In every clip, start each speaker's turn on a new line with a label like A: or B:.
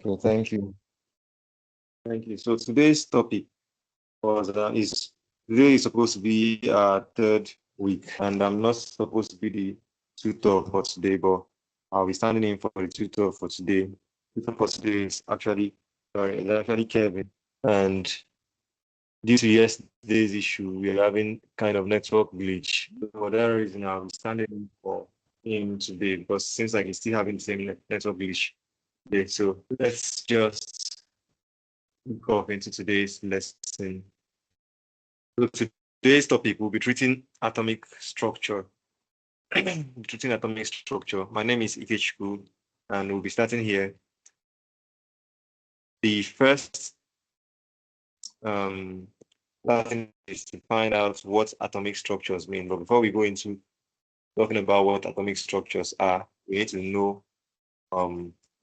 A: Okay, thank you. Thank you. So today's topic was today is supposed to be our third week, and I'm not supposed to be the tutor for today, but I'll be standing in for the tutor for today. Tutor for today is actually Kevin, and due to yesterday's issue, we are having kind of network glitch. For that reason, I'll be standing in for him today because since like he's still having the same network glitch. Okay, so let's just go off into today's lesson. So today's topic will be treating atomic structure. Treating atomic structure. My name is Ikechukwu, and we'll be starting here. The first thing is to find out what atomic structures mean. But before we go into talking about what atomic structures are, we need to know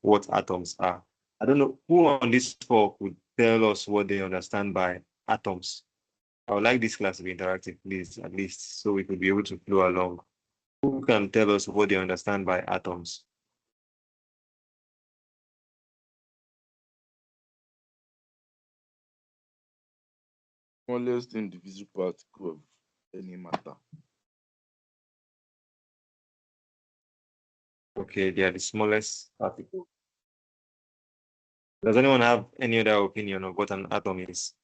A: what atoms are. I don't know who on this talk would tell us what they understand by atoms. I would like this class to be interactive, please, at least, so we could be able to flow along. Who can tell us what they understand by atoms?
B: Smallest indivisible particle of any matter.
A: Okay, they are the smallest particle. Does anyone have any other opinion of what an atom is?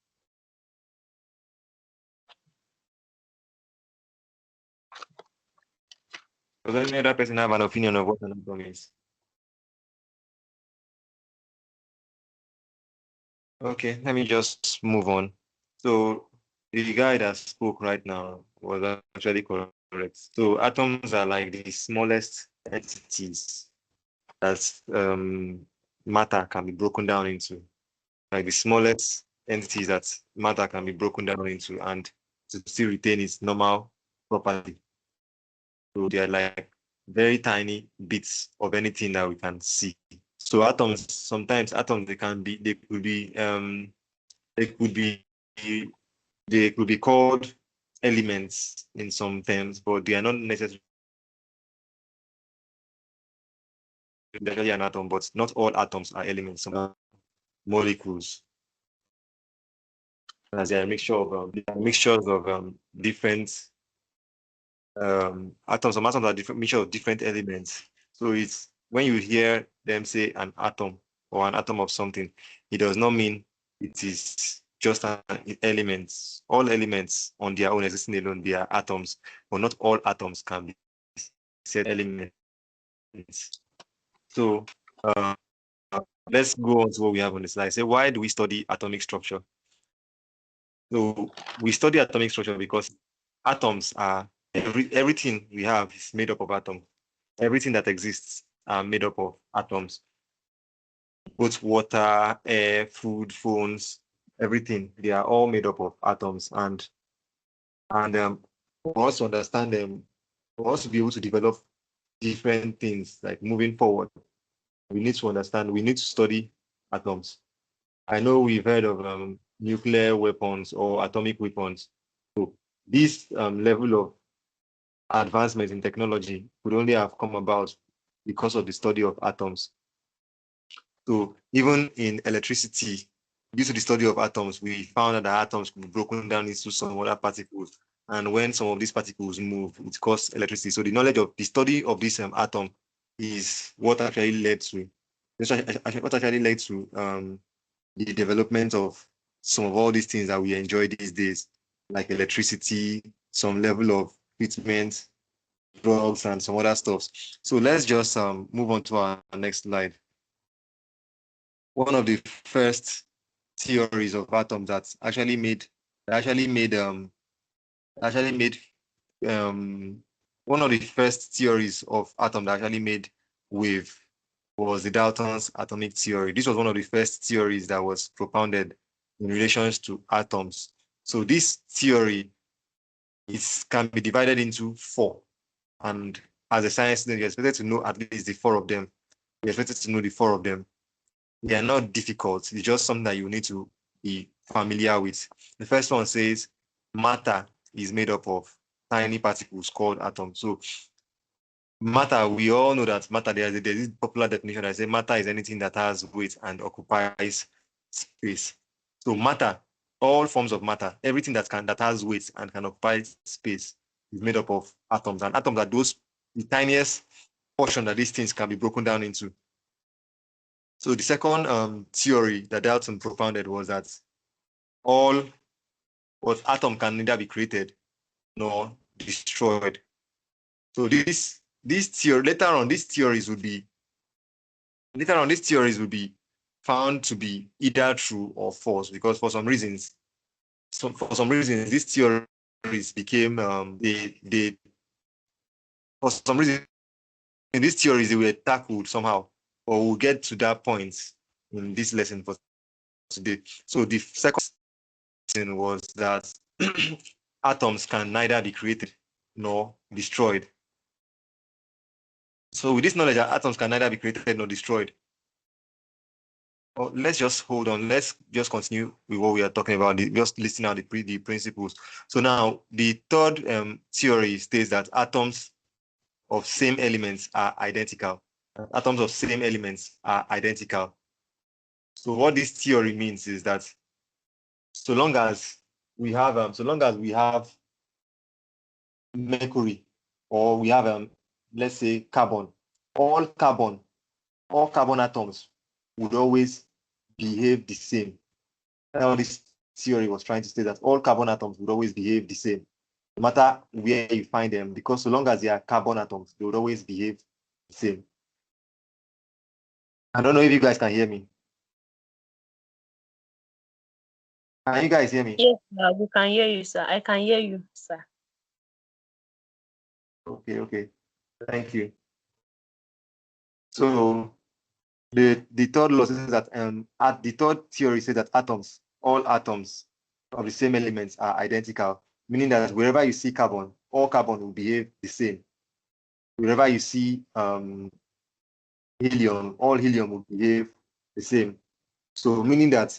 A: Does any other person have an opinion of what an atom is? Okay, let me just move on. So the guy that spoke right now was actually correct. So atoms are like the smallest entities that matter can be broken down into. Like the smallest entities that matter can be broken down into and to still retain its normal property. So they are like very tiny bits of anything that we can see. So atoms, sometimes atoms they could be they could be called elements in some terms, but they are not necessarily an atom, but not all atoms are elements. Some are molecules. As they are mixtures of different atoms. Some atoms are different mixture of different elements. So it's when you hear them say an atom or an atom of something, it does not mean it is just an element. All elements on their own existing alone, they are atoms, but not all atoms can be said elements. So let's go on to what we have on the slide. Say, why do we study atomic structure? So we study atomic structure because atoms are everything we have is made up of atoms. Everything that exists are made up of atoms. Both water, air, food, phones, everything. They are all made up of atoms. And for us to understand them, for us to be able to develop different things like moving forward, we need to understand, we need to study atoms. I know we've heard of nuclear weapons or atomic weapons. So this level of advancement in technology could only have come about because of the study of atoms. So even in electricity, due to the study of atoms, we found that the atoms could be broken down into some other particles. And when some of these particles move, it causes electricity. So the knowledge of the study of this atom is what actually led to the development of some of all these things that we enjoy these days, like electricity, some level of treatment, drugs, and some other stuff. So let's just move on to our next slide. One of the first theories of atoms that actually made one of the first theories of atom that actually made wave was the Dalton's atomic theory. This was one of the first theories that was propounded in relations to atoms. So this theory can be divided into four. And as a science student, you're expected to know at least the four of them. You're expected to know the four of them. They are not difficult. It's just something that you need to be familiar with. The first one says matter is made up of tiny particles called atoms. So matter, we all know that matter, there's this popular definition that says matter is anything that has weight and occupies space. So matter, all forms of matter, everything that has weight and can occupy space is made up of atoms. And atoms are the tiniest portion that these things can be broken down into. So the second theory that Dalton propounded was that all atom can neither be created nor destroyed. So this theory, later on, these theories would be found to be either true or false, because for some reasons, these theories became for some reason in these theories they were tackled somehow, or we'll get to that point in this lesson for today. So the second thing was that atoms can neither be created nor destroyed. So with this knowledge that atoms can neither be created nor destroyed, let's just hold on. Let's just continue with what we are talking about, just listing out the principles. So now the third theory states that atoms of same elements are identical. Atoms of same elements are identical. So what this theory means is that so long as we have mercury, or we have let's say carbon, all carbon atoms would always behave the same. Now this theory was trying to say that all carbon atoms would always behave the same, no matter where you find them, because so long as they are carbon atoms, they would always behave the same. I don't know if you guys can hear me. Can you guys hear me?
C: Yes, sir, we can hear you, sir. I can hear you, sir.
A: Okay. Thank you. So the third law says that the third theory says that all atoms of the same elements are identical, meaning that wherever you see carbon, all carbon will behave the same. Wherever you see helium, all helium will behave the same. So meaning that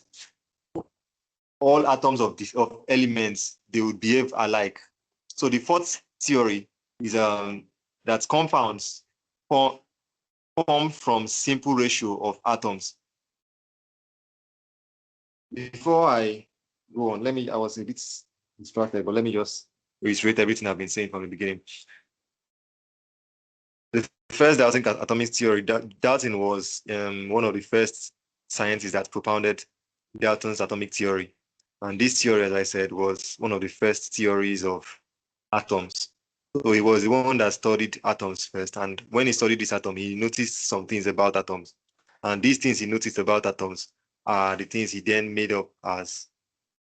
A: all atoms of elements, they would behave alike. So the fourth theory is that compounds form from simple ratio of atoms. Before I go on, I was a bit distracted, but let me just reiterate everything I've been saying from the beginning. The first Dalton atomic theory, Dalton was one of the first scientists that propounded Dalton's atomic theory. And this theory, as I said, was one of the first theories of atoms. So he was the one that studied atoms first. And when he studied this atom, he noticed some things about atoms. And these things he noticed about atoms are the things he then made up as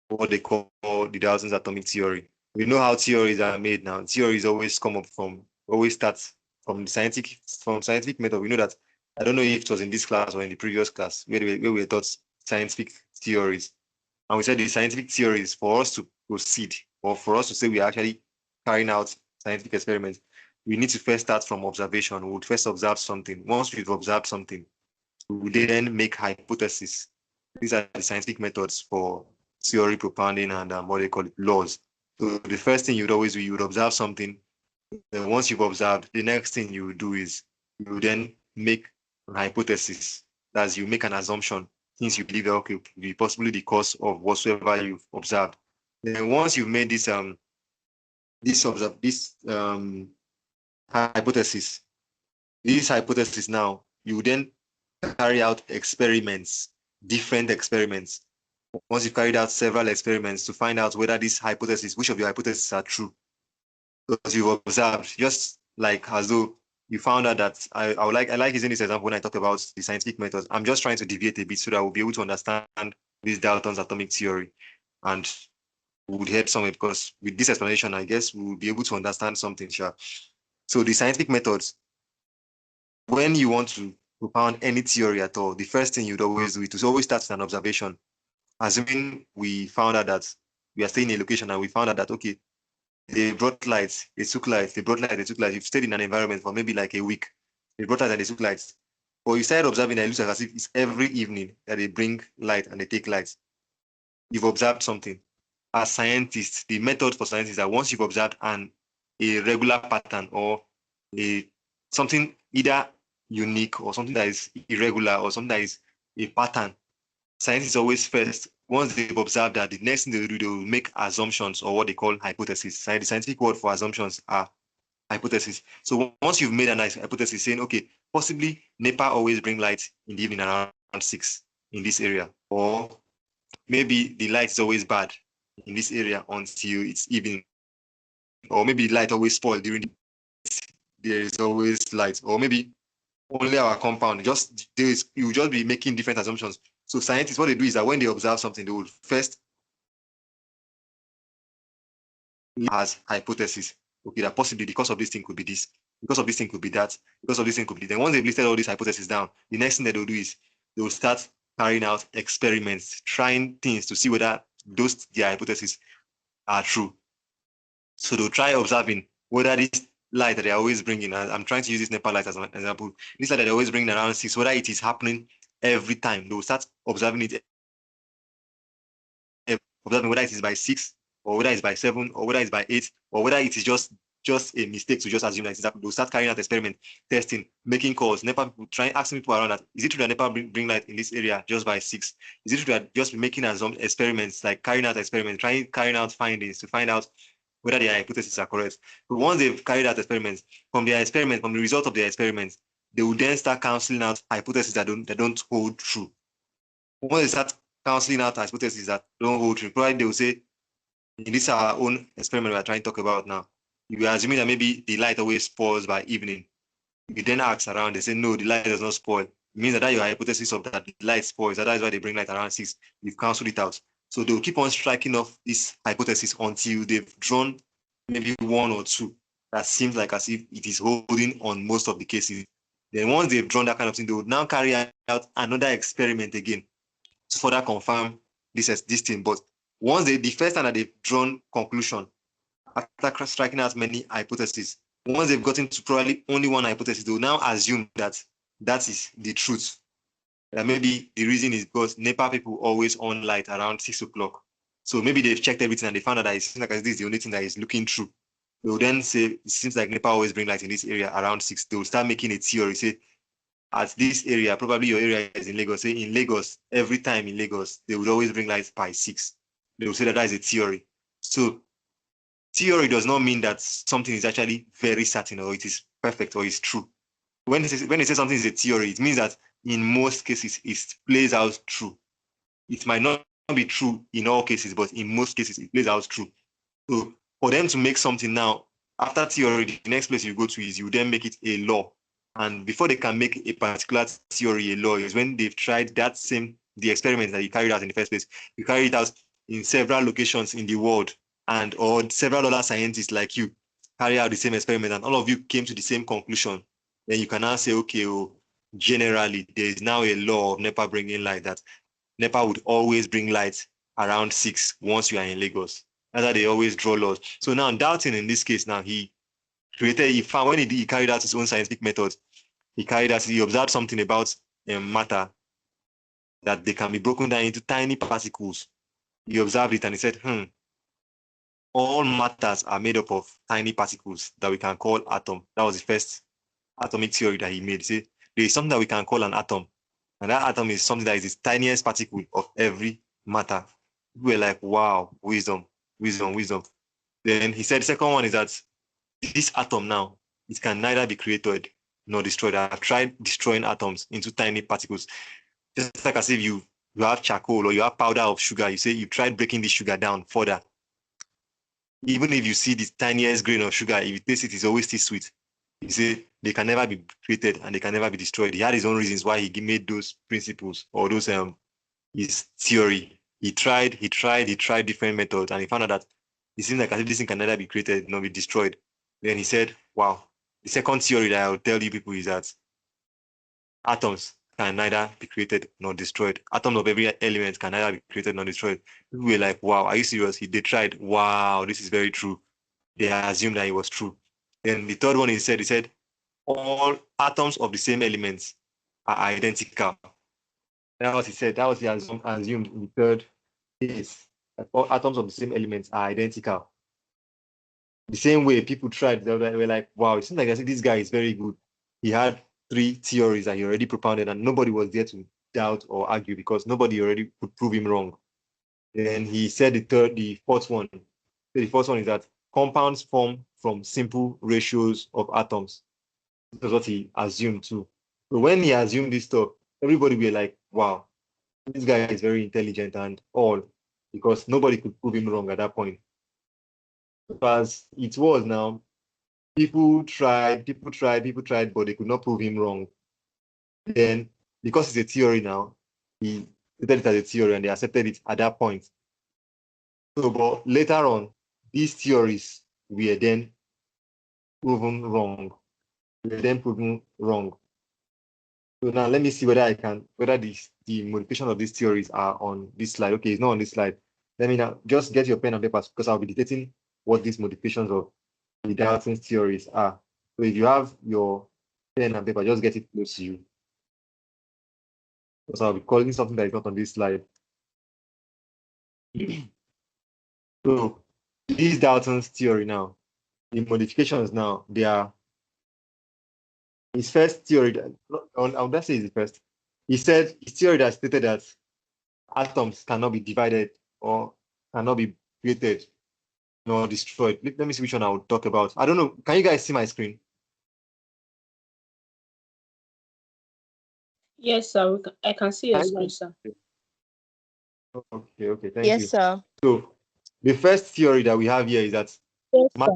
A: what they call the Dalton's atomic theory. We know how theories are made now. Theories always start from scientific method. We know that, I don't know if it was in this class or in the previous class where we were taught scientific theories. And we said the scientific theories, for us to proceed, or for us to say we are actually carrying out scientific experiments, we need to first start from observation. We would first observe something. Once we've observed something, we then make hypotheses. These are the scientific methods for theory propounding and what they call it, laws. So the first thing you'd always do, you would observe something. Then once you've observed, the next thing you would do is you would then make an hypothesis. That's, you make an assumption, things you believe that okay, could be possibly the cause of whatsoever you've observed. Then once you've made this hypothesis, now, you then carry out experiments, different experiments. Once you've carried out several experiments to find out whether which of your hypotheses are true, because you've observed, just like as though you found out that I like using this example when I talk about the scientific methods. I'm just trying to deviate a bit so that we'll be able to understand this Dalton's atomic theory, and we would help somewhere, because with this explanation, I guess we will be able to understand something, sure. So the scientific methods, when you want to propound any theory at all, the first thing you'd always do is always start with an observation. Assuming we found out that we are staying in a location and we found out that, okay, they brought lights, they took lights, they brought lights, they took lights. You've stayed in an environment for maybe like a week. They brought lights and they took lights. But you started observing that it looks like as if it's every evening that they bring light and they take lights. You've observed something. As scientists, the method for scientists is that once you've observed a regular pattern or a something either unique or something that is irregular or something that is a pattern, scientists always first, once they've observed that, the next thing they do, they will make assumptions or what they call hypotheses. The scientific word for assumptions are hypotheses. So once you've made a nice hypothesis saying, okay, possibly NEPA always bring light in the evening around 6 in this area, or maybe the light is always bad in this area until it's evening, or maybe light always spoil during the there is always light, or maybe only our compound. You will just be making different assumptions. So scientists, what they do is that when they observe something, they will first as hypothesis. Okay, that possibly because of this thing could be this, because of this thing could be that, because of this thing could be. Then once they've listed all these hypotheses down, the next thing that they'll do is they will start carrying out experiments, trying things to see whether their hypotheses are true. So they'll try observing whether this light that they're always bringing, I'm trying to use this NEPA light as an example, this light that they're always bringing around 6, whether it is happening every time. They'll start observing it, observing whether it is by 6, or whether it's by 7, or whether it's by 8, or whether it is just a mistake to just assume that it's happening. They'll start carrying out experiment, testing, making calls. NEPA people trying asking people around that, is it true that NEPA bring light in this area just by 6? Is it true that just making experiments, like carrying out experiments, carrying out findings to find out whether their hypotheses are correct? But once they've carried out experiments, from the result of their experiments, they will then start cancelling out hypotheses that don't hold true. Once they start cancelling out hypotheses that don't hold true, probably they will say, in this our own experiment we're trying to talk about now, you are assuming that maybe the light always spoils by evening. You then ask around, they say, no, the light does not spoil. It means that your hypothesis of that the light spoils, that is why they bring light around 6. You've cancelled it out. So they'll keep on striking off this hypothesis until they've drawn maybe 1 or 2 that seems like as if it is holding on most of the cases. Then once they've drawn that kind of thing, they would now carry out another experiment again to further confirm this thing. But once the first time that they've drawn conclusion, after striking out many hypotheses, once they've gotten to probably only one hypothesis, they will now assume that that is the truth. That maybe the reason is because NEPA people always on light around 6 o'clock. So maybe they've checked everything and they found out that it seems like this is the only thing that is looking true. They will then say, it seems like NEPA always bring light in this area around 6. They will start making a theory, say, at this area, probably your area is in Lagos. Say in Lagos, every time in Lagos, they would always bring lights by 6. They will say that is a theory. So theory does not mean that something is actually very certain or it is perfect or it's true. When they say something is a theory, it means that in most cases it plays out true. It might not be true in all cases, but in most cases it plays out true. So for them to make something now, after theory, the next place you go to is you then make it a law. And before they can make a particular theory a law is when they've tried the experiment that you carried out in the first place. You carried it out in several locations in the world, and or several other scientists like you carry out the same experiment, and all of you came to the same conclusion. Then you can now say, okay, generally there is now a law of NEPA bringing light, that NEPA would always bring light around 6 once you are in Lagos. That's how they always draw laws. So now Dalton, in this case, now he found, when he carried out his own scientific method, he observed something about matter, that they can be broken down into tiny particles. He observed it and he said, all matters are made up of tiny particles that we can call atom. That was the first atomic theory that he made. He said, there is something that we can call an atom. And that atom is something that is the tiniest particle of every matter. We were like, wow, wisdom. Then he said, the second one is that this atom now, it can neither be created nor destroyed. I've tried destroying atoms into tiny particles. Just like as if you have charcoal or you have powder of sugar, you say you tried breaking the sugar down further. Even if you see the tiniest grain of sugar, if you taste it, it's always still sweet. You say they can never be created and they can never be destroyed. He had his own reasons why he made those principles or those his theory. He tried different methods, and he found out that it seems like as if this thing can neither be created nor be destroyed. Then he said, wow, the second theory that I'll tell you people is that atoms can neither be created nor destroyed. Atoms of every element can neither be created nor destroyed. People were like, wow, are you serious? They tried. Wow, this is very true. They assumed that it was true. Then the third one he said, all atoms of the same elements are identical. That was he said. That was he assumed in the third case. That all atoms of the same elements are identical. The same way people tried, they were like, wow, it seems like I said this guy is very good. he had 3 theories that he already propounded, and nobody was there to doubt or argue because nobody already could prove him wrong. Then he said the fourth one. The first one is that compounds form from simple ratios of atoms. That's what he assumed too. So when he assumed this stuff, everybody were like, wow, this guy is very intelligent and all, because nobody could prove him wrong at that point. As it was now, people tried, but they could not prove him wrong. Then, because it's a theory now, he treated it as a theory and they accepted it at that point. So, but later on, these theories were then proven wrong. So now let me see whether the modification of these theories are on this slide. Okay, it's not on this slide. Let me now just get your pen and paper because I'll be dictating what these modifications of the Dalton's theories are. So if you have your pen and paper, just get it close to you. Because I'll be calling something that is not on this slide. So this Dalton's theory now, the modifications now, they are his first theory. Let's say his first. He said his theory that stated that atoms cannot be divided or cannot be created nor destroyed. Let me see which one I will talk about. I don't know. Can you guys see my screen?
C: Yes, sir. I can see your screen, sir.
A: Okay, thank
D: Yes,
A: you.
D: sir.
A: So the first theory that we have here is that
C: Yes, sir.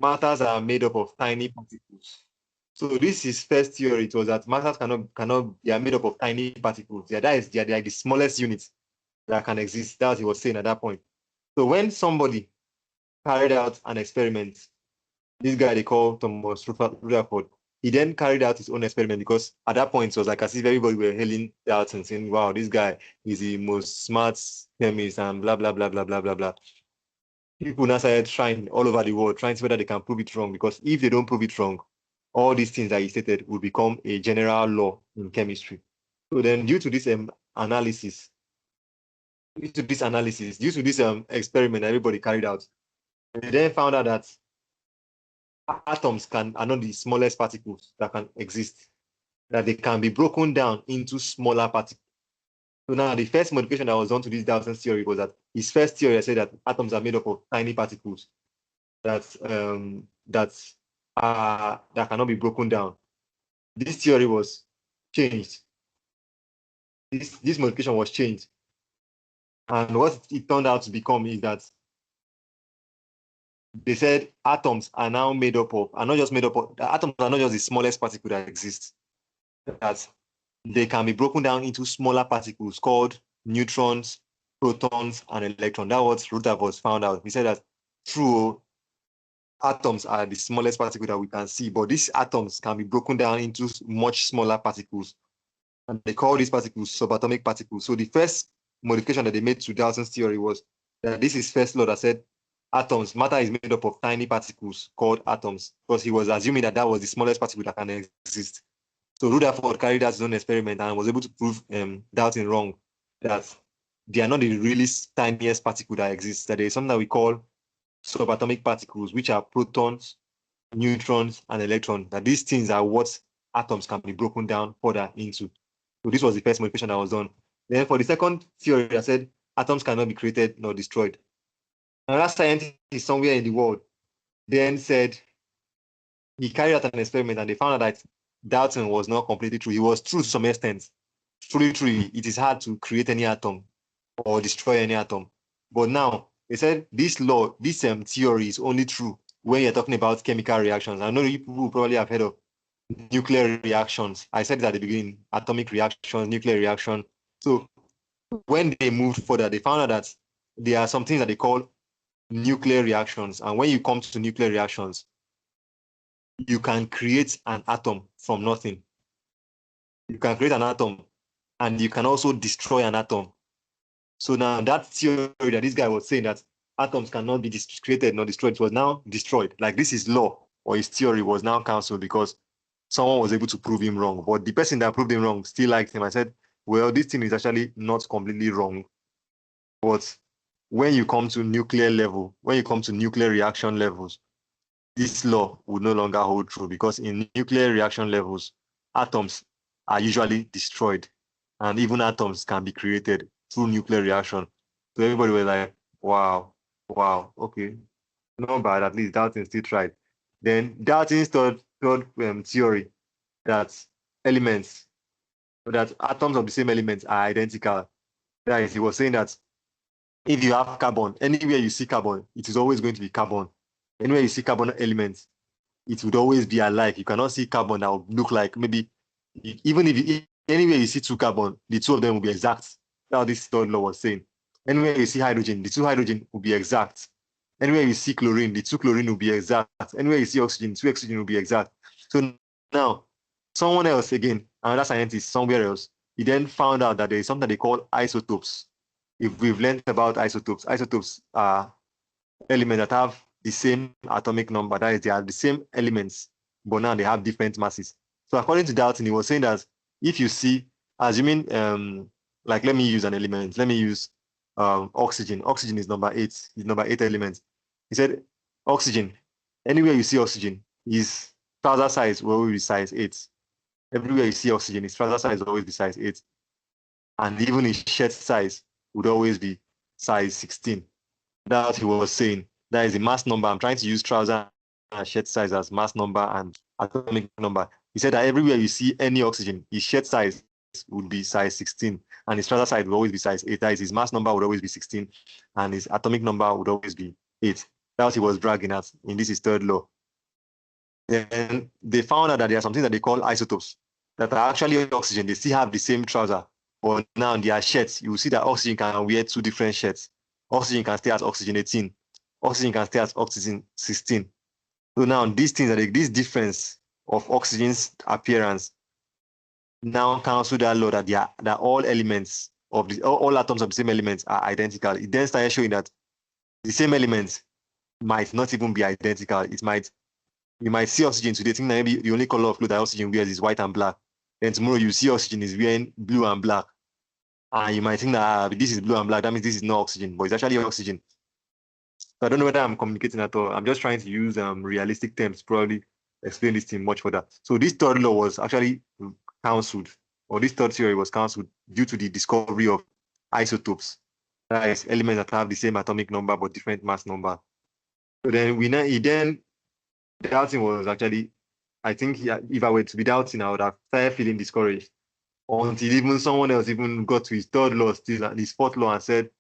A: matters are made up of tiny particles. So this is first theory. It was that matters they are made up of tiny particles. They are the smallest units that can exist. That's what he was saying at that point. So when somebody carried out an experiment, this guy they call Thomas Rutherford, he then carried out his own experiment because at that point it was like as if everybody were hailing Dalton, saying, wow, this guy is the most smart chemist and blah, blah, blah, blah, blah, blah, blah. People now started trying all over the world, trying to see whether they can prove it wrong, because if they don't prove it wrong, all these things that he stated will become a general law in chemistry. So then due to this analysis, due to this experiment everybody carried out, they then found out that atoms are not the smallest particles that can exist, that they can be broken down into smaller particles. So now the first modification that was done to this Dalton's theory was that his first theory said that atoms are made up of tiny particles that cannot be broken down. This theory was changed. This modification was changed. And what it turned out to become is that they said atoms are now atoms are not just the smallest particle that exists, that they can be broken down into smaller particles called neutrons, protons, and electrons. That was Rutherford found out. He said that true atoms are the smallest particle that we can see, but these atoms can be broken down into much smaller particles. And they call these particles subatomic particles. So the first modification that they made to Dalton's theory was that this is first law that said matter is made up of tiny particles called atoms, because he was assuming that was the smallest particle that can exist. So Rutherford carried out his own experiment and was able to prove Dalton wrong, that they are not the really tiniest particle that exists, that there is something that we call subatomic particles, which are protons, neutrons, and electrons, that these things are what atoms can be broken down further into. So this was the first modification that was done. Then for the second theory, I said atoms cannot be created nor destroyed. Another scientist somewhere in the world then said he carried out an experiment and they found out that Dalton was not completely true. He was true to some extent. Truly true, it is hard to create any atom or destroy any atom. But now, they said this theory is only true when you're talking about chemical reactions. I know people probably have heard of nuclear reactions. I said it at the beginning, atomic reactions, nuclear reaction. So when they moved further, they found out that there are some things that they call nuclear reactions. And when you come to nuclear reactions, you can create an atom from nothing. You can create an atom and you can also destroy an atom. So now that theory that this guy was saying that atoms cannot be created nor destroyed was now destroyed. Like this is law, or his theory was now cancelled because someone was able to prove him wrong. But the person that proved him wrong still liked him. I said, well, this thing is actually not completely wrong. But when you come to nuclear level, when you come to nuclear reaction levels, this law would no longer hold true because in nuclear reaction levels, atoms are usually destroyed, and even atoms can be created through nuclear reaction. So everybody was like, wow, wow, okay, not bad. At least Dalton still tried. Then Dalton's third theory that elements, that atoms of the same elements are identical. That is, he was saying that if you have carbon, anywhere you see carbon, it is always going to be carbon. Anywhere you see carbon elements, it would always be alike. You cannot see carbon that would look like maybe, even if you, anywhere you see two carbon, the two of them will be exact. That's what this third law was saying. Anywhere you see hydrogen, the two hydrogen will be exact. Anywhere you see chlorine, the two chlorine will be exact. Anywhere you see oxygen, two oxygen will be exact. So now, someone else again, another scientist somewhere else, he then found out that there is something they call isotopes. If we've learned about isotopes, isotopes are elements that have the same atomic number. That is, they are the same elements, but now they have different masses. So according to Dalton, he was saying that if you see, assuming, like, let me use an element. Let me use oxygen. Oxygen is number 8. Is number 8 element. He said oxygen. Anywhere you see oxygen, his trouser size will always be size 8. Everywhere you see oxygen, his trouser size will always be size 8. And even his shirt size would always be size 16. That's what he was saying. That is the mass number. I'm trying to use trouser and shirt size as mass number and atomic number. He said that everywhere you see any oxygen, his shirt size would be size 16, and his trouser size would always be size 8. That is, his mass number would always be 16, and his atomic number would always be 8. That's what he was bragging at in this is third law. Then they found out that there are something that they call isotopes that are actually oxygen. They still have the same trouser, but now their shirts, you will see that oxygen can wear two different shirts. Oxygen can stay as oxygen 18. Oxygen can stay as oxygen 16. So now these things, this difference of oxygen's appearance now cancel that law that that all elements of all atoms of the same elements are identical. It then started showing that the same elements might not even be identical. You might see oxygen today, think that maybe the only color of clothes that oxygen wears is white and black. Then tomorrow you see oxygen is wearing blue and black. And you might think that this is blue and black, that means this is not oxygen, but it's actually oxygen. So I don't know whether I'm communicating at all. I'm just trying to use realistic terms, probably explain this thing much further. So this third law was actually cancelled, or this third theory was cancelled due to the discovery of isotopes. That is, elements that have the same atomic number but different mass number. So then Dalton was actually, I think if I were to be doubting, I would have started feeling discouraged until even someone else even got to his third law, still his fourth law, and said,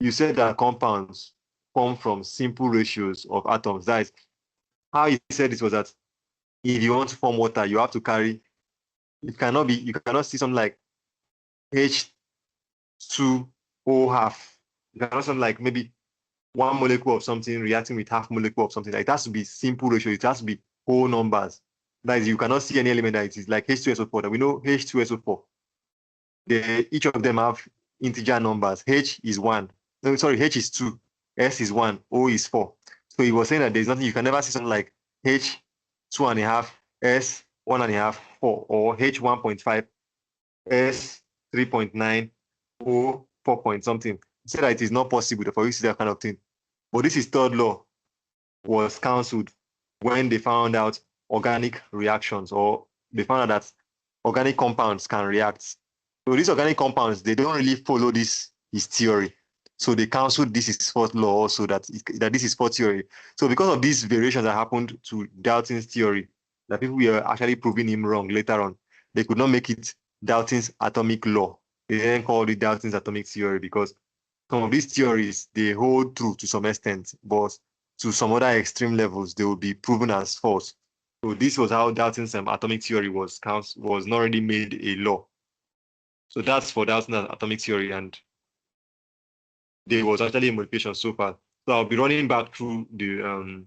A: you said that compounds form from simple ratios of atoms. That is, how he said this was that if you want to form water, you have to carry, you cannot see something like H2O half. You cannot something like maybe one molecule of something reacting with half molecule of something. Like, it has to be simple ratio. It has to be whole numbers. That is, you cannot see any element that it is like H2SO4. That we know H2SO4. Each of them have integer numbers. H is 1. No, sorry, H is 2. S is 1. O is 4. So he was saying that there's nothing, you can never see something like H 2.5, S 1.5, 4, or H 1.5, S 3.9, O 4 point something. He said that it is not possible for you to see that kind of thing. But this is third law was cancelled when they found out organic reactions, or they found out that organic compounds can react. So these organic compounds, they don't really follow his theory. So they cancelled this is fourth law also, that this is fourth theory. So because of these variations that happened to Dalton's theory, that people were actually proving him wrong later on, they could not make it Dalton's atomic law. They then called it Dalton's atomic theory because some of these theories, they hold true to some extent, but to some other extreme levels, they will be proven as false. So this was how Dalton's atomic theory was not already made a law. So that's for Dalton's atomic theory, and there was actually a modification so far. So I'll be running back through the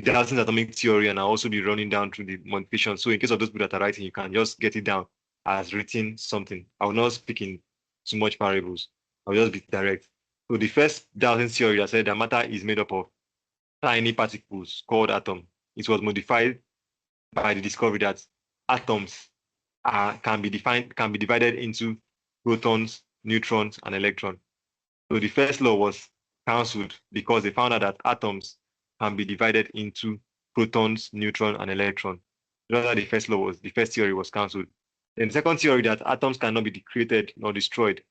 A: Dalton's atomic theory, and I'll also be running down through the modification. So in case of those people that are writing, you can just get it down as written something. I will not speak in too much parables. I'll just be direct. So the first Dalton's theory, I said that matter is made up of tiny particles called atom. It was modified by the discovery that atoms can be divided into protons, neutrons, and electrons. So the first law was cancelled because they found out that atoms can be divided into protons, neutrons, and electrons. Rather, the first theory was cancelled. Then the second theory that atoms cannot be created nor destroyed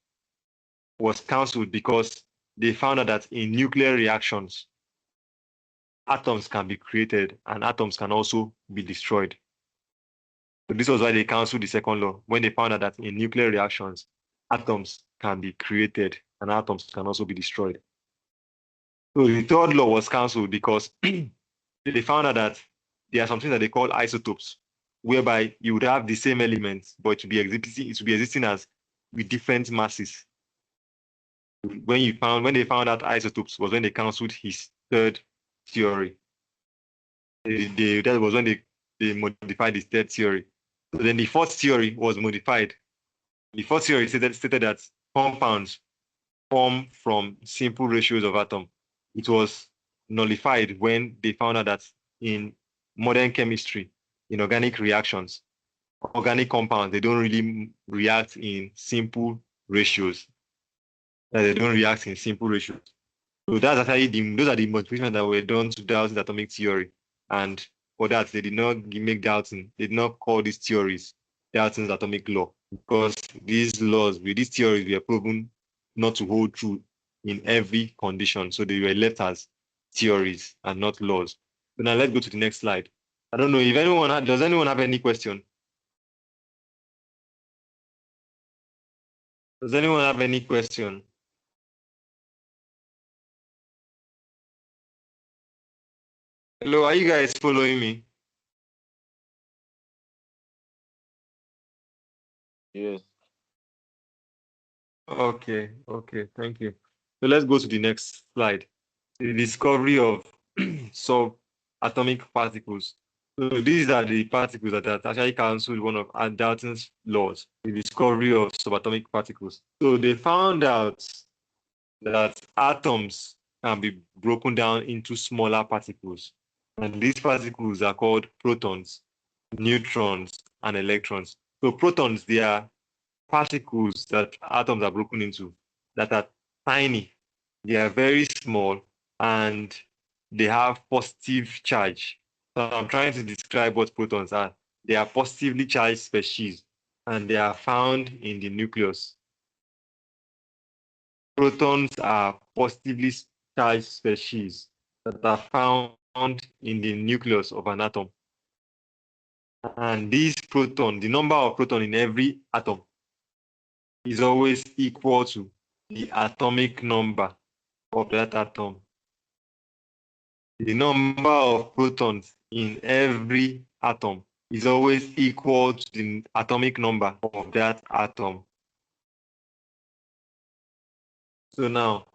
A: was cancelled because they found out that in nuclear reactions, atoms can be created and atoms can also be destroyed. So this was why they cancelled the second law, when they found out that in nuclear reactions, atoms can be created and atoms can also be destroyed. So the third law was cancelled because they found out that there are something that they call isotopes, whereby you would have the same elements, but it would be existing as with different masses. When they found out isotopes was when they cancelled his third theory. That was when they modified his third theory. So then the fourth theory was modified. The fourth theory stated that compounds form from simple ratios of atoms. It was nullified when they found out that in modern chemistry, in organic reactions, organic compounds, they don't really react in simple ratios. They don't react in simple ratios. So that's actually those are the modifications that were done to Dalton's atomic theory. And for that, they did not make Dalton, they did not call these theories Dalton's atomic law, because these theories were proven not to hold true in every condition. So they were left as theories and not laws. So now let's go to the next slide. I don't know if does anyone have any question? Does anyone have any question? Hello, are you guys following me?
B: Yes.
A: Okay, thank you. So let's go to the next slide. The discovery of subatomic particles. So these are the particles that actually cancelled one of Dalton's laws, the discovery of subatomic particles. So they found out that atoms can be broken down into smaller particles. And these particles are called protons, neutrons, and electrons. So protons, they are particles that atoms are broken into that are tiny. They are very small and they have positive charge. So I'm trying to describe what protons are. They are positively charged species and they are found in the nucleus. Protons are positively charged species that are found in the nucleus of an atom. And these protons, the number of protons in every atom is always equal to the atomic number of that atom. The number of protons in every atom is always equal to the atomic number of that atom. So now,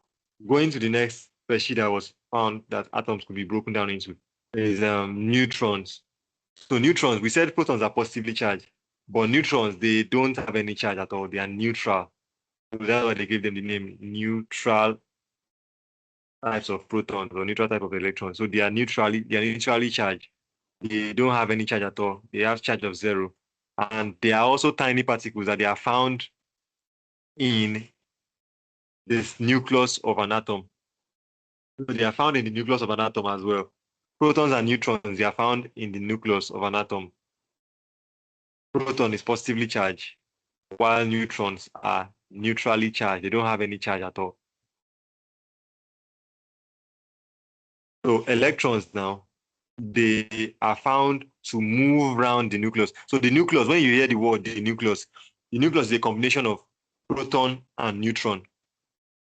A: going to the next species that was found that atoms could be broken down into is neutrons. So neutrons, we said protons are positively charged, but neutrons, they don't have any charge at all. They are neutral. So that's why they gave them the name neutral types of protons or neutral type of electrons. So they are neutrally charged. They don't have any charge at all. They have charge of 0. And they are also tiny particles that they are found in this nucleus of an atom. So they are found in the nucleus of an atom as well. Protons and neutrons, they are found in the nucleus of an atom. Proton is positively charged, while neutrons are neutrally charged. They don't have any charge at all. So electrons now, they are found to move around the nucleus. So the nucleus, when you hear the word the nucleus is a combination of proton and neutron.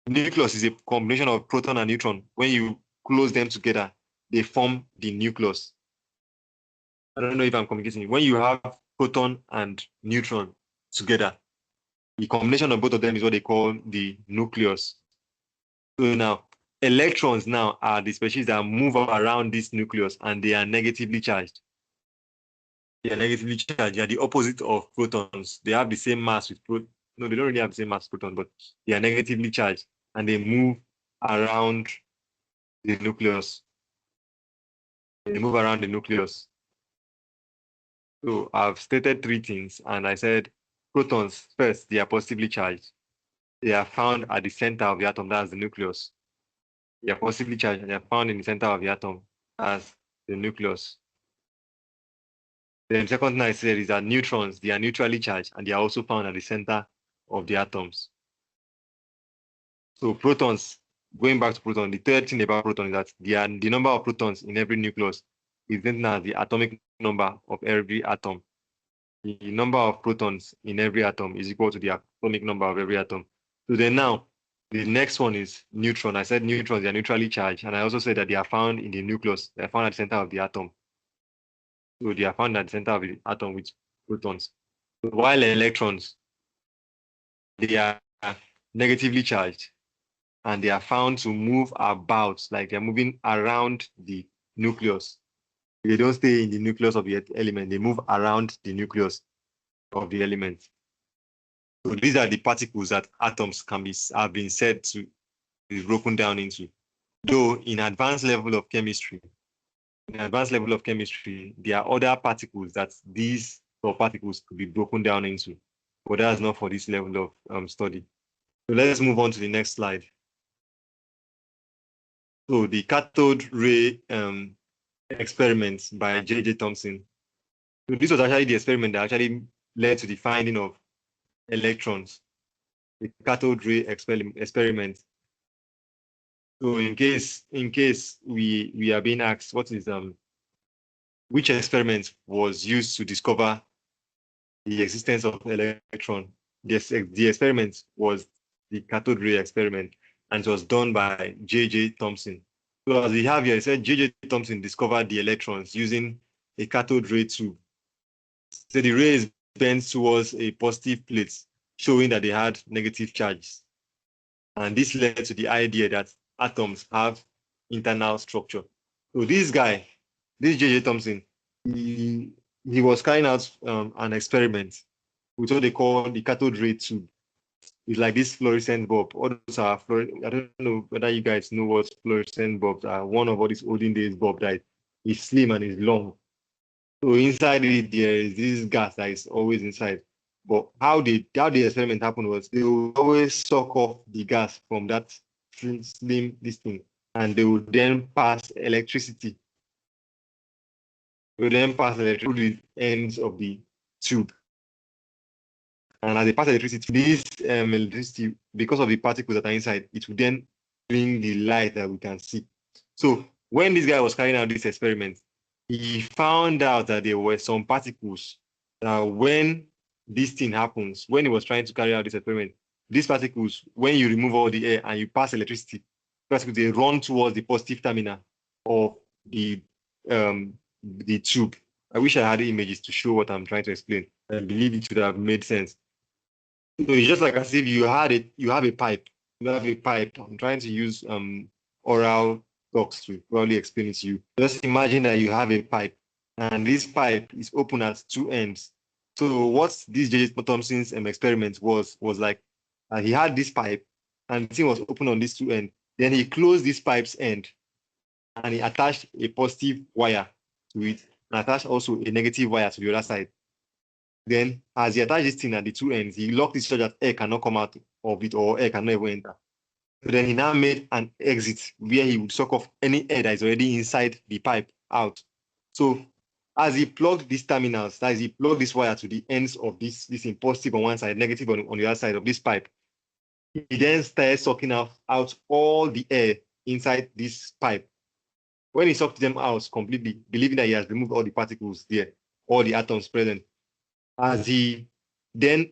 A: The nucleus is a combination of proton and neutron. When you close them together, they form the nucleus. I don't know if I'm communicating. When you have proton and neutron together, the combination of both of them is what they call the nucleus. So now, electrons now are the species that move around this nucleus and they are negatively charged. They are negatively charged. They are the opposite of protons. They have the same mass with protons. No, they don't really have the same mass with protons, but they are negatively charged and they move around the nucleus. They move around the nucleus. So I've stated 3 things and I said protons, first, they are positively charged. They are found at the center of the atom, that's the nucleus. They are positively charged and they are found in the center of the atom as the nucleus. Then second thing I said is that neutrons, they are neutrally charged and they are also found at the center of the atoms. So protons, going back to proton, the third thing about proton is that the number of protons in every nucleus is written as the atomic number of every atom. The number of protons in every atom is equal to the atomic number of every atom. So then now, the next one is neutron. I said neutrons, they are neutrally charged. And I also said that they are found in the nucleus. They are found at the center of the atom. So they are found at the center of the atom with protons. So while electrons, they are negatively charged and they are found to move about, like they're moving around the nucleus. They don't stay in the nucleus of the element, they move around the nucleus of the element. So these are the particles that atoms have been said to be broken down into. Though in advanced level of chemistry, there are other particles that these particles could be broken down into, but that's not for this level of study. So let's move on to the next slide. So the cathode ray experiments by J.J. Thomson. So this was actually the experiment that actually led to the finding of electrons, the cathode ray experiment. So in case we are being asked what is which experiment was used to discover the existence of electron, the experiment was the cathode ray experiment, and it was done by J.J. Thomson. So as we have here, it said J.J. Thomson discovered the electrons using a cathode ray tube. So the ray is bent towards a positive plate, showing that they had negative charges. And this led to the idea that atoms have internal structure. So this guy, this J.J. Thomson, he was carrying out an experiment with what they call the cathode ray tube. It's like this fluorescent bulb. All those are I don't know whether you guys know what fluorescent bulbs are. One of all these olden days bulb that is slim and is long. So inside it, there is this gas that is always inside. But how the experiment happened was they will always suck off the gas from that slim this thing, and they would then pass electricity. They would then pass electricity through the ends of the tube. And as they pass electricity, this electricity, because of the particles that are inside, it will then bring the light that we can see. So when this guy was carrying out this experiment, he found out that there were some particles that when this thing happens, when he was trying to carry out this experiment, these particles, when you remove all the air and you pass electricity, particles, they run towards the positive terminal of the tube. I wish I had images to show what I'm trying to explain. I believe it should have made sense. So it's just like as if you have a pipe. You have a pipe. I'm trying to use oral talks to probably explain it to you. Just imagine that you have a pipe, and this pipe is open at two ends. So what this J.J. Thomson's experiment was like, he had this pipe, and the thing was open on these two ends. Then he closed this pipe's end, and he attached a positive wire to it, and attached also a negative wire to the other side. Then, as he attached this thing at the two ends, he locked it so that air cannot come out of it or air cannot even enter. So then he now made an exit where he would suck off any air that is already inside the pipe out. So as he plugged these terminals, that is, he plugged this wire to the ends of this positive on one side, negative on the other side of this pipe, he then started sucking out all the air inside this pipe. When he sucked them out completely, believing that he has removed all the particles there, all the atoms present, as he then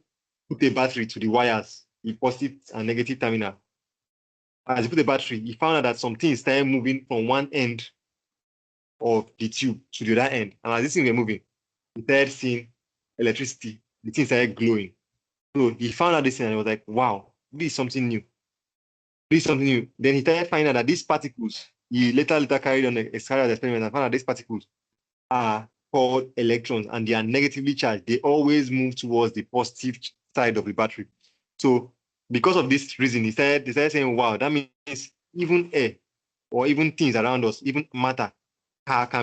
A: put a battery to the wires, the positive and negative terminal. As he put the battery, he found out that some things started moving from one end of the tube to the other end. And as these things were moving, he started seeing electricity. The thing started glowing. So he found out this thing and he was like, wow, this is something new. This is something new. Then he started finding out that these particles, he later carried on the experiment and found out these particles are called electrons and they are negatively charged. They always move towards the positive side of the battery. So because of this reason, they started saying, wow, that means even air or even things around us, even matter, there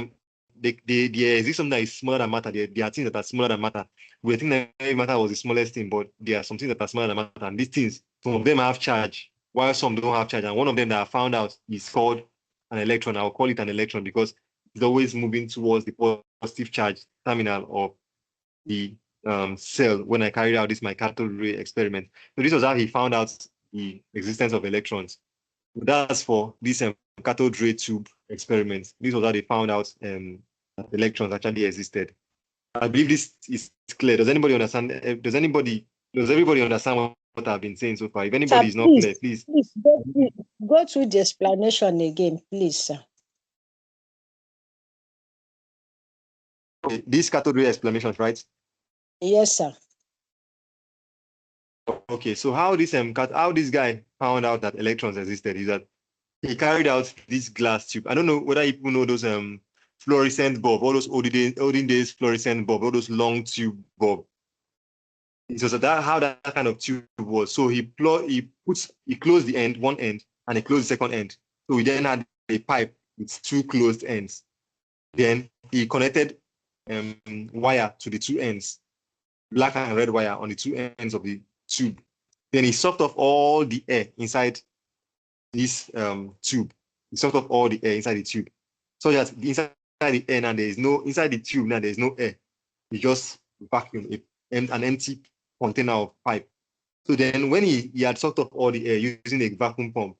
A: exists something that is smaller than matter. There are things that are smaller than matter. We think that matter was the smallest thing, but there are some things that are smaller than matter. And these things, some of them have charge, while some don't have charge. And one of them that I found out is called an electron. I'll call it an electron because is always moving towards the positive charge terminal of the cell when I carried out my cathode ray experiment. So this was how he found out the existence of electrons. That's for this cathode ray tube experiment. This was how they found out that electrons actually existed. I believe this is clear. Does anybody understand? Does everybody understand what I've been saying so far? If anybody is not clear, please.
D: Please go through the explanation again, please, sir.
A: Okay, these cathode ray explanations, right?
D: Yes, sir.
A: Okay, so how this guy found out that electrons existed is that he carried out this glass tube. I don't know whether people know those fluorescent bulb, all those olden days fluorescent bulb, all those long tube bulb. So how that kind of tube was. So he closed the end, one end, and he closed the second end. So we then had a pipe with two closed ends. Then he connected wire to the two ends, black and red wire on the two ends of the tube. Then he sucked off all the air inside this tube. He sucked off all the air inside the tube. So that inside the air now inside the tube now there's no air. He just vacuum an empty container of pipe. So then when he had sucked off all the air using a vacuum pump,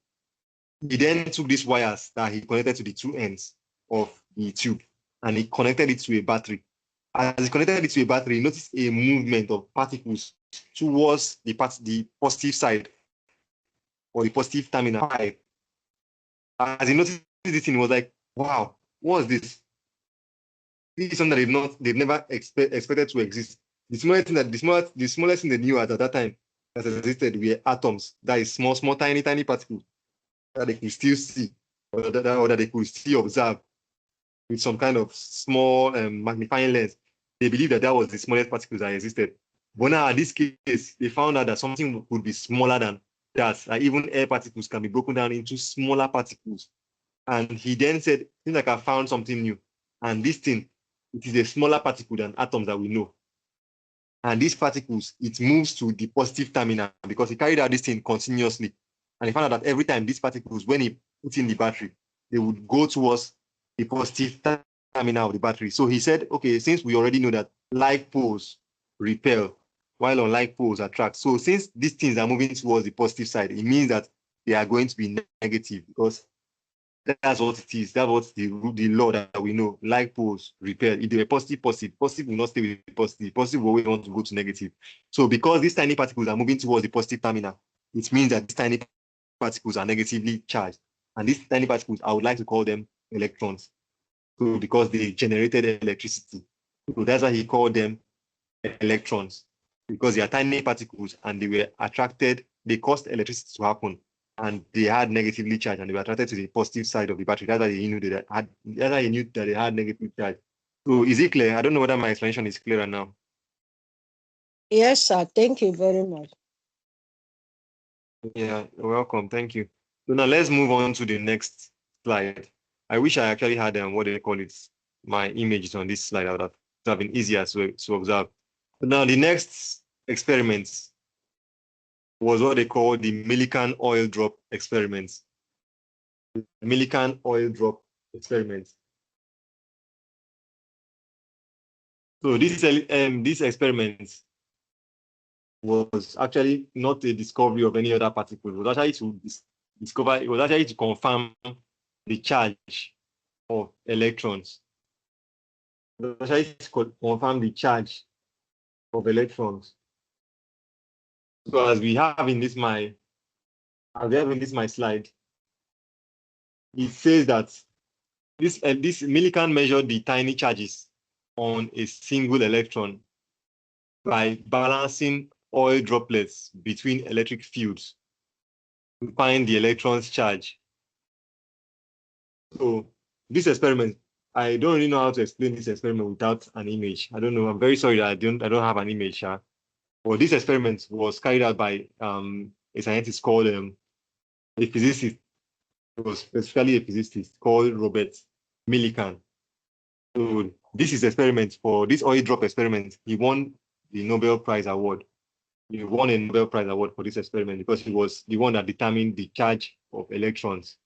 A: he then took these wires that he connected to the two ends of the tube and he connected it to a battery. As he connected it to a battery, he noticed a movement of particles towards the positive side or the positive terminal pipe. As he noticed this thing, he was like, wow, what is this? This is something that they've never expected to exist. The smallest thing they knew at that time that existed were atoms. That is small, tiny particles that they could still see or that they could still observe with some kind of small magnifying lens. They believed that was the smallest particles that existed. But now, in this case, they found out that something could be smaller than that. Like even air particles can be broken down into smaller particles. And he then said, seems like I found something new. And this thing, it is a smaller particle than atoms that we know. And these particles, it moves to the positive terminal because he carried out this thing continuously. And he found out that every time these particles, when he put in the battery, they would go towards the positive terminal of the battery. So he said, okay, since we already know that like poles repel, while unlike poles attract. So since these things are moving towards the positive side, it means that they are going to be negative because that's what it is. That's what the law that we know. Like poles repel. If they were positive will not stay with positive. Positive will always want to go to negative. So because these tiny particles are moving towards the positive terminal, it means that these tiny particles are negatively charged. And these tiny particles, I would like to call them electrons. So because they generated electricity. So that's why he called them electrons. Because they are tiny particles and they were attracted, they caused electricity to happen. And they had negatively charged and they were attracted to the positive side of the battery. That's why he knew that they had negative charge. So is it clear? I don't know whether my explanation is clearer now.
D: Yes, sir. Thank you very much.
A: Yeah, you're welcome. Thank you. So now let's move on to the next slide. I wish I actually had what they call it, my images on this slide. That would have been easier to observe. So now the next experiment was what they call the Millikan oil drop experiment. Millikan oil drop experiment. So this experiment was actually not a discovery of any other particle. It was actually to confirm the charge of electrons. It was actually to confirm the charge of electrons. So as we have in this my slide, it says that this Millikan measured the tiny charges on a single electron by balancing oil droplets between electric fields to find the electron's charge. So this experiment, I don't really know how to explain this experiment without an image. I don't know. I'm very sorry that I don't have an image. But this experiment was carried out by a scientist called a physicist. It was specifically a physicist called Robert Millikan. So this is experiment for this oil drop experiment. He won the Nobel Prize award. He won a Nobel Prize award for this experiment because he was the one that determined the charge of electrons.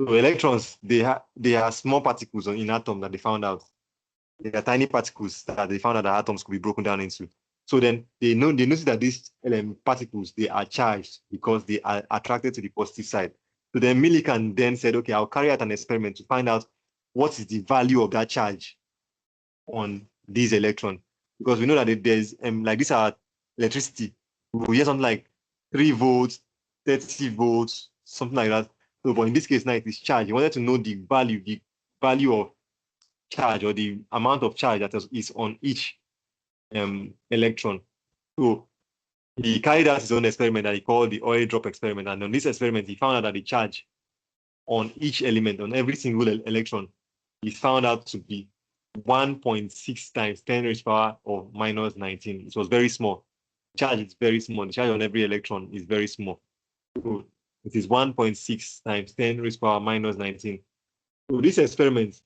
A: So electrons, they are small particles in atom that they found out. They are tiny particles that they found out that atoms could be broken down into. So then they notice that these particles, they are charged because they are attracted to the positive side. So then Millikan then said, okay, I'll carry out an experiment to find out what is the value of that charge on these electrons. Because we know that there's like these are electricity. We hear something like 3 volts, 30 volts, something like that. So, but in this case now it is charge. You wanted to know the value of charge, or the amount of charge that is on each electron. So he carried out his own experiment that he called the oil drop experiment. And on this experiment, he found out that the charge on each element, on every single electron, is found out to be 1.6 times 10 raised power of minus 19. It was very small. The charge is very small. The charge on every electron is very small. So it is 1.6 times 10 raised power minus 19. So this experiment,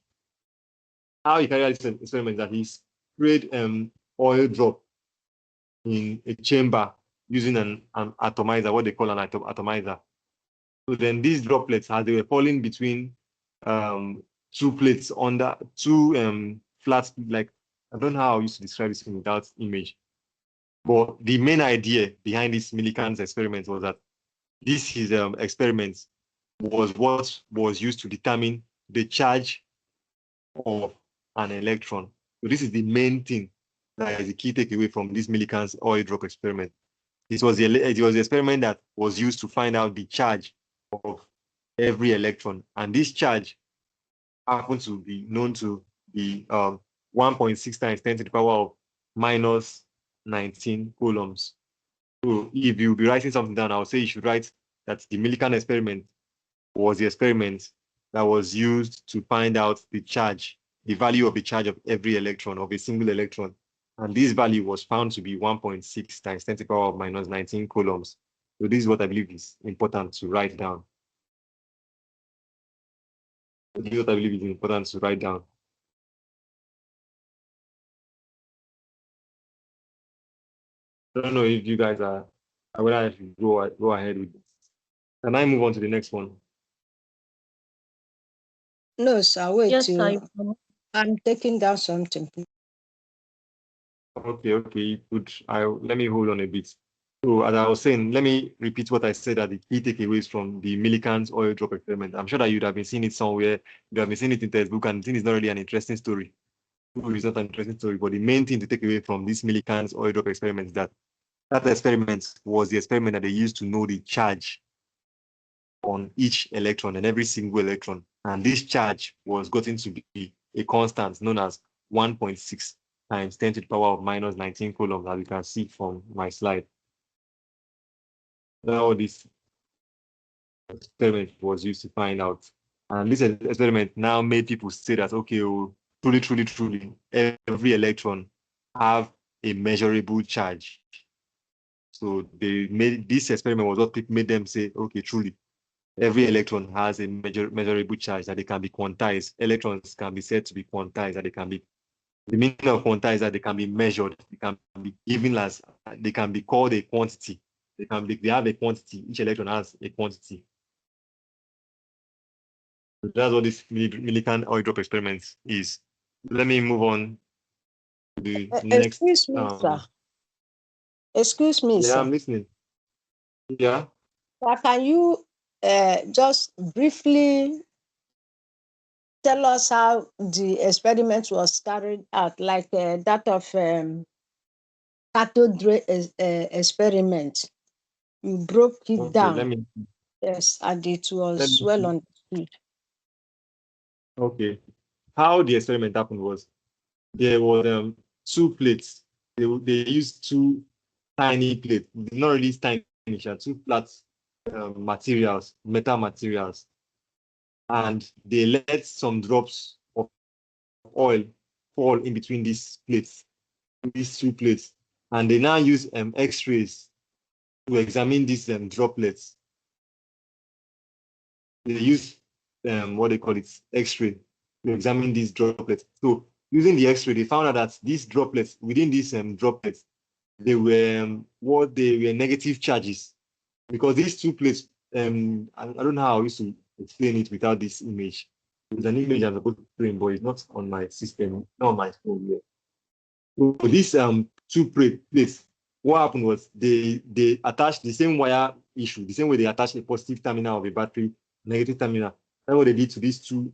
A: how he carried out this experiment, that he sprayed oil drop in a chamber using an atomizer, what they call an atomizer. So then these droplets, as they were falling between two plates under two flat, like, I don't know how I used to describe this without image. But the main idea behind this Millikan's experiment was that this his experiment was what was used to determine the charge of an electron. So this is the main thing that is the key takeaway from this Millikan's oil drop experiment. It was the experiment that was used to find out the charge of every electron, and this charge happened to be known to be 1.6 times 10 to the power of minus 19 coulombs. So if you'll be writing something down, I would say you should write that the Millikan experiment was the experiment that was used to find out the charge, the value of the charge of every electron, of a single electron. And this value was found to be 1.6 times 10 to the power of minus 19 coulombs. So this is what I believe is important to write down. This is what I believe is important to write down. I don't know if you guys are, whether I should go ahead with this. Can I move on to the next one?
D: No, sir, wait.
C: Yes, sir.
D: I'm taking down something.
A: Okay, good. Let me hold on a bit. So as I was saying, let me repeat what I said are the key takeaways from the Millikan's oil drop experiment. I'm sure that you'd have been seeing it somewhere, you have been seeing it in textbook, and I think it's not really an interesting story. It's not an interesting story, but the main thing to take away from this Millikan's oil drop experiment is that experiment was the experiment that they used to know the charge on each electron and every single electron. And this charge was gotten to be a constant known as 1.6 times 10 to the power of minus 19 coulombs, as you can see from my slide. Now this experiment was used to find out. And this experiment now made people say that, okay, oh, truly, every electron have a measurable charge. So they made this experiment was what made them say, okay, truly, every electron has a measurable charge that they can be quantized. Electrons can be said to be quantized, that they can be, the meaning of quantized, that they can be measured, they can be given as, they can be called a quantity. They have a quantity, each electron has a quantity. So that's what this Millikan oil drop experiment is. Let me move on to the next.
D: Excuse me, sir. Excuse me,
A: Yeah,
D: sir.
A: I'm listening. Yeah.
D: Can you just briefly tell us how the experiment was carried out, like that of cathode ray experiment? You broke it
A: Okay,
D: down. Yes, and it was well understood.
A: Okay. How the experiment happened was there were two plates. They used two tiny plates, not really tiny, two flat materials, metal materials, and they let some drops of oil fall in between these plates, these two plates, and they now use X-rays to examine these droplets. They use what they call it, X-ray, to examine these droplets. So using the X-ray, they found out that these droplets, within these droplets, they were what they were negative charges, because these two plates, I don't know how I used to explain it without this image. There's an image I'm supposed to explain, but it's not on my system, not on my phone yet. So this two plates, what happened was they attached the same wire issue, the same way they attached a positive terminal of a battery, negative terminal. That's what they did to these two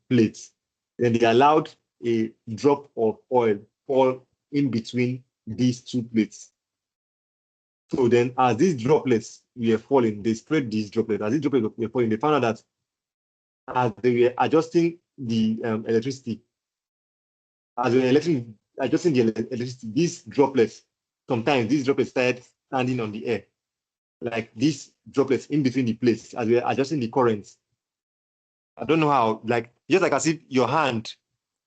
A: plates. Then they allowed a drop of oil fall in between these two plates. So then as these droplets were falling, they spread these droplets. As these droplets were falling, they found out that as they were adjusting the electricity, as they were adjusting the electricity, these droplets, sometimes these droplets started standing on the air, like these droplets in between the plates as we are adjusting the currents. I don't know how, like just like as if your hand,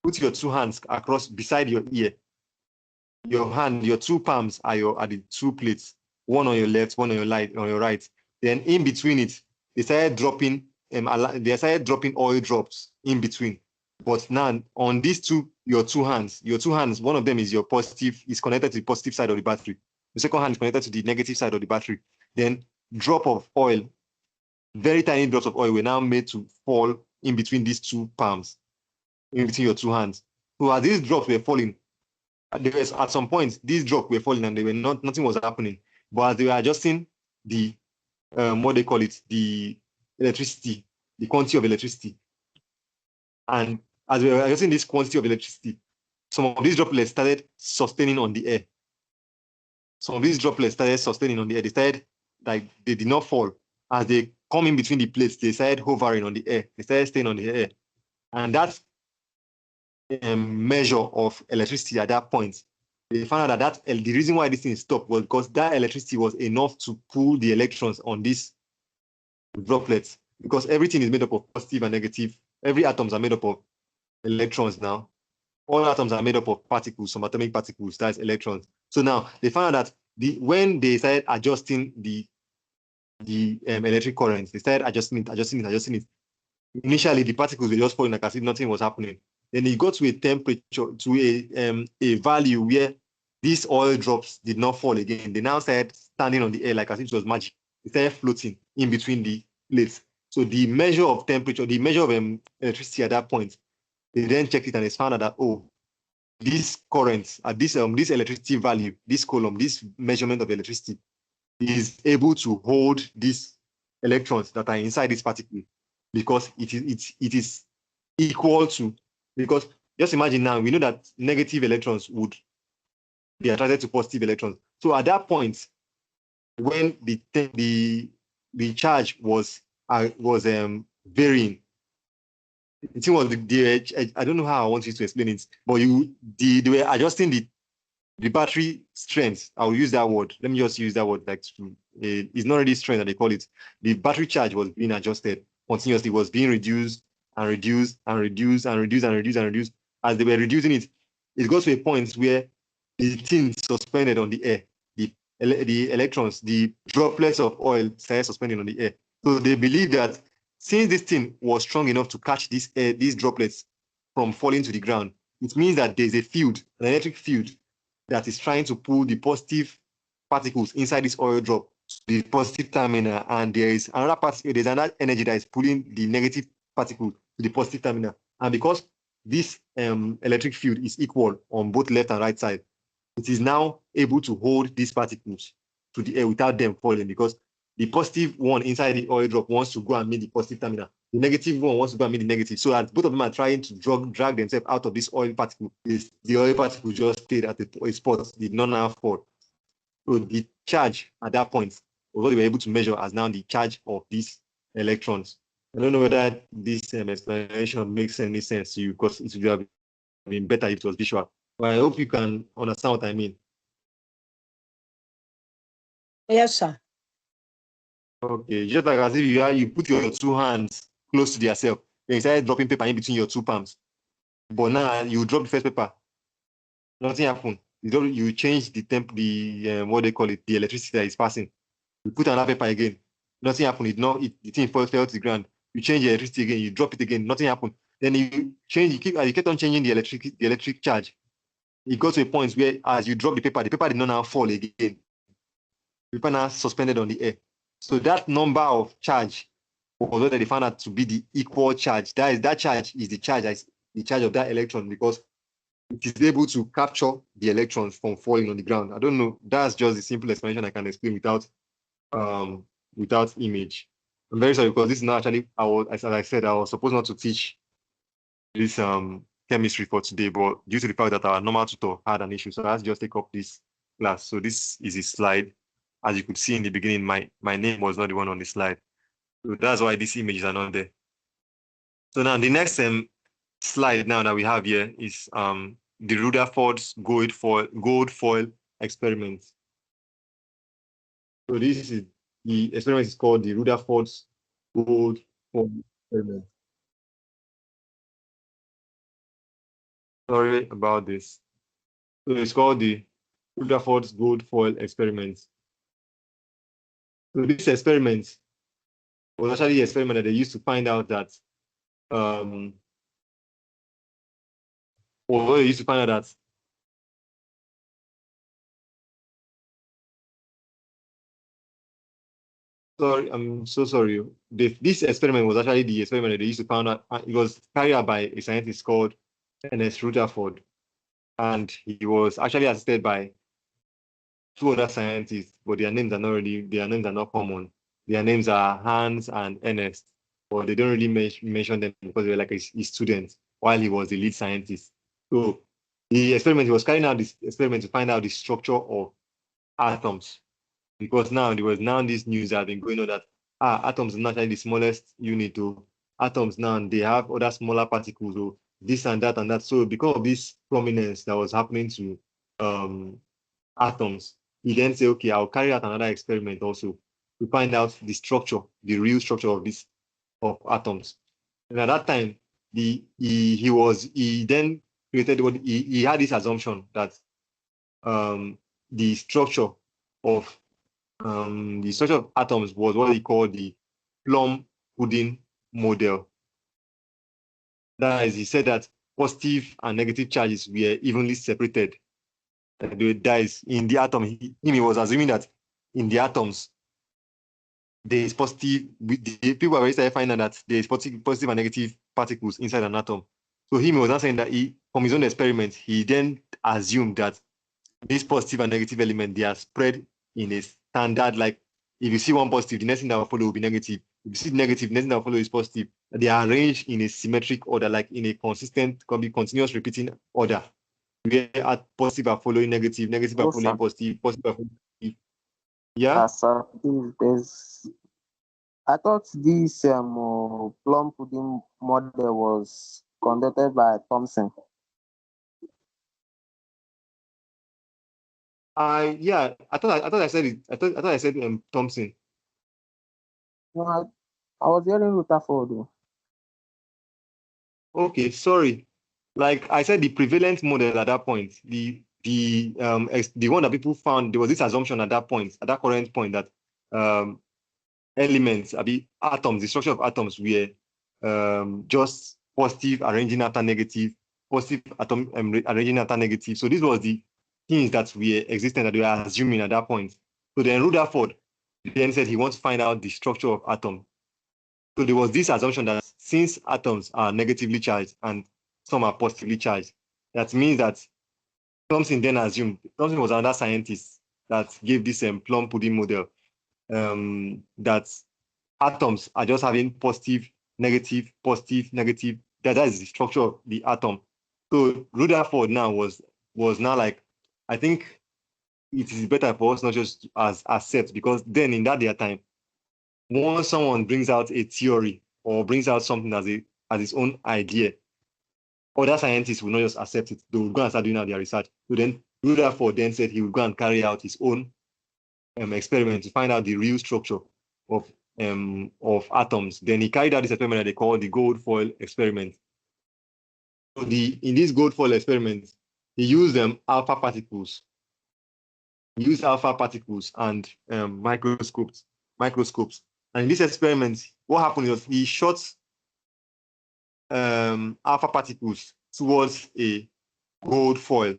A: put your two hands across beside your ear. Your hand, your two palms are the two plates, one on your left, one on your right. Then in between it, they started dropping oil drops in between. But now on these your two hands, one of them is is connected to the positive side of the battery. The second hand is connected to the negative side of the battery. Then drop of oil, very tiny drops of oil were now made to fall in between these two palms, in between your two hands. So as these drops were falling, at some point, these drops were falling and nothing was happening. But as they were adjusting the, what they call it, the electricity, the quantity of electricity, and as we were adjusting this quantity of electricity, some of these droplets started sustaining on the air. Some of these droplets started sustaining on the air. They started, like, they did not fall. As they come in between the plates, they started hovering on the air. They started staying on the air. And that measure of electricity at that point, they found out that the reason why this thing stopped was because that electricity was enough to pull the electrons on these droplets. Because everything is made up of positive and negative. Every atoms are made up of electrons now. All atoms are made up of particles, some atomic particles, that's electrons. So now they found out that when they started adjusting the electric currents, they started adjusting it. Initially, the particles were just falling like as if nothing was happening. Then it got to a temperature, to a value where these oil drops did not fall again. They now started standing on the air like as if it was magic. They started floating in between the plates. So the measure of temperature, the measure of electricity at that point, they then checked it and they found out that, oh, this current at this electricity value, this column, this measurement of electricity is able to hold these electrons that are inside this particle because it is equal to, because just imagine now, we know that negative electrons would be attracted to positive electrons. So at that point, when the charge was varying, it was I don't know how I want you to explain it, but they were adjusting the battery strength. I'll use that word. Let me just use that word. Like it's not really strength that they call it. The battery charge was being adjusted continuously, was being reduced and reduced and reduced and reduced and reduced and reduced. As they were reducing it, it got to a point where the thing suspended on the air. The electrons, the droplets of oil started suspending on the air. So they believe that since this thing was strong enough to catch these droplets from falling to the ground, it means that there's a field, an electric field, that is trying to pull the positive particles inside this oil drop to the positive terminal, and there's another energy that is pulling the negative particle to the positive terminal. And because this electric field is equal on both left and right side, it is now able to hold these particles to the air without them falling, because the positive one inside the oil drop wants to go and meet the positive terminal. The negative one wants to go and meet the negative. So as both of them are trying to drag themselves out of this oil particle, the oil particle just stayed at a spot, did not now fall. So the charge at that point was what they were able to measure as now the charge of these electrons. I don't know whether this explanation makes any sense to you, because it would have been better if it was visual. But I hope you can understand what I mean.
D: Yes, sir.
A: Okay, just like as if you put your two hands close to yourself, then you started dropping paper in between your two palms. But now you drop the first paper, nothing happened. You change the what they call it, the electricity that is passing. You put another paper again, nothing happened. The thing fell to the ground. You change the electricity again, you drop it again, nothing happened. Then you kept on changing the electric charge. It got to a point where as you drop the paper did not now fall again. The paper now suspended on the air. So that number of charge although they found out to be the equal charge. That charge is the charge of that electron, because it is able to capture the electrons from falling on the ground. I don't know. That's just the simple explanation I can explain without image. I'm very sorry, because this is not actually, as I said, I was supposed not to teach this chemistry for today, but due to the fact that our normal tutor had an issue, so I had to just take up this class. So this is a slide. As you could see in the beginning, my name was not the one on the slide. So that's why these images are not there. So now the next slide now that we have here is the Rutherford's gold foil experiment. So this is the experiment is called the Rutherford's gold foil experiment. Sorry about this. So it's called the Rutherford's gold foil experiment. So this experiment was actually an experiment that they used to find out that although they used to find out that sorry, I'm so sorry. This experiment was actually the experiment that they used to find out. It was carried out by a scientist called Ernest Rutherford, and he was actually assisted by two other scientists, but their names are not common. Their names are Hans and Ernest, but they don't really mention them because they were like his students while he was the lead scientist. So the experiment, he was carrying out this experiment to find out the structure of atoms, because now there was this news that had been going on that atoms are not actually the smallest unit. Atoms now, they have other smaller particles, or this and that and that. So because of this prominence that was happening to atoms, he then said, okay, I'll carry out another experiment also to find out the structure, the real structure of atoms. And at that time, he then created what he had this assumption that the structure of atoms was what he called the plum pudding model. That is, he said that positive and negative charges were evenly separated. That is in the atom. He was assuming that in the atoms there is positive. The people are started finding that there is positive and negative particles inside an atom. So he was not saying that from his own experiment, he then assumed that these positive and negative elements, they are spread in a standard, like if you see one positive, the next thing that will follow will be negative. If you see negative, the next thing that will follow is positive. They are arranged in a symmetric order, like in a continuous repeating order, where positive are following negative, negative are following positive, positive are following negative. Yeah?
E: I thought this plum pudding model was conducted by Thomson.
A: Yeah, I thought I said it. I thought I said Thomson.
E: No, I was hearing Rutherford.
A: Okay, sorry. Like I said, the prevalent model at that point, the one that people found, there was this assumption at that point, at that current point, that elements, atoms, the structure of atoms were just positive arranging after negative, positive atom arranging after negative. So this was the things that were existing that we are assuming at that point. So then Rutherford then said he wants to find out the structure of atom. So there was this assumption that since atoms are negatively charged and some are positively charged, that means that Thomson then assumed, Thomson was another scientist that gave this plum pudding model, that atoms are just having positive, negative, positive, negative. That is the structure of the atom. So Rutherford now was now like, I think it is better for us not just as accept, because then in that their time, once someone brings out a theory or brings out something as its own idea, other scientists will not just accept it. They will go and start doing out their research. So then Rutherford then said he will go and carry out his own experiment to find out the real structure of atoms. Then he carried out this experiment that they call the gold foil experiment. So in this gold foil experiment, he used alpha particles. He used alpha particles and microscopes. And in this experiment, what happened was he shot alpha particles towards a gold foil.